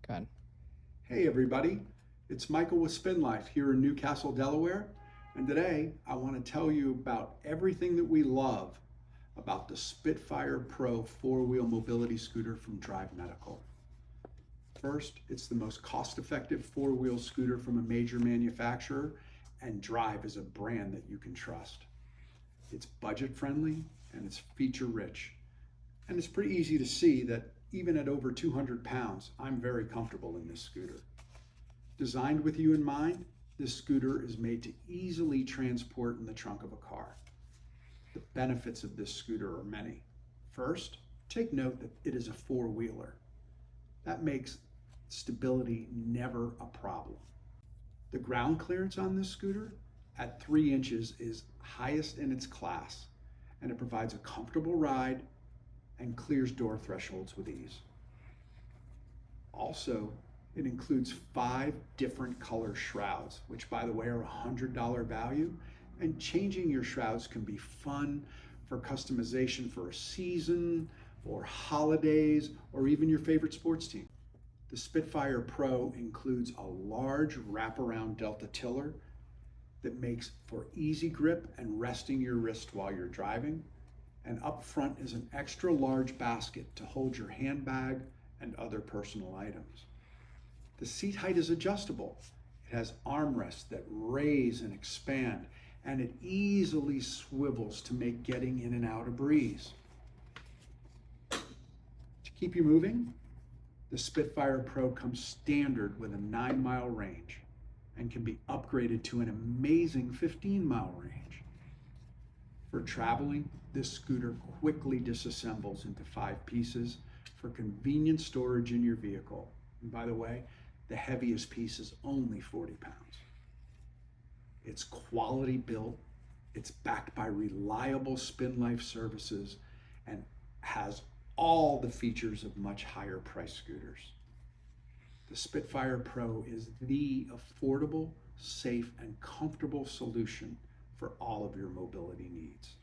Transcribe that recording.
Go ahead. Hey everybody, it's Michael with SpinLife here in Newcastle, Delaware, and today I want to tell you about everything that we love about the Spitfire Pro four-wheel mobility scooter from Drive Medical. First, it's the most cost-effective four-wheel scooter from a major manufacturer, and Drive is a brand that you can trust. It's budget-friendly and it's feature-rich, and it's pretty easy to see that even at over 200 pounds, I'm very comfortable in this scooter. Designed with you in mind, this scooter is made to easily transport in the trunk of a car. The benefits of this scooter are many. First, take note that it is a four-wheeler. That makes stability never a problem. The ground clearance on this scooter at 3 inches is highest in its class, and it provides a comfortable ride and clears door thresholds with ease. Also, it includes 5 different color shrouds, which by the way are $100 value, and changing your shrouds can be fun for customization for a season or holidays or even your favorite sports team. The Spitfire Pro includes a large wraparound Delta tiller that makes for easy grip and resting your wrist while you're driving. And up front is an extra large basket to hold your handbag and other personal items. The seat height is adjustable. It has armrests that raise and expand, and it easily swivels to make getting in and out a breeze. To keep you moving, the Spitfire Pro comes standard with a 9-mile range and can be upgraded to an amazing 15-mile range. For traveling, this scooter quickly disassembles into 5 pieces for convenient storage in your vehicle. And by the way, the heaviest piece is only 40 pounds. It's quality built, it's backed by reliable SpinLife services, and has all the features of much higher price scooters. The Spitfire Pro is the affordable, safe, and comfortable solution for all of your mobility needs.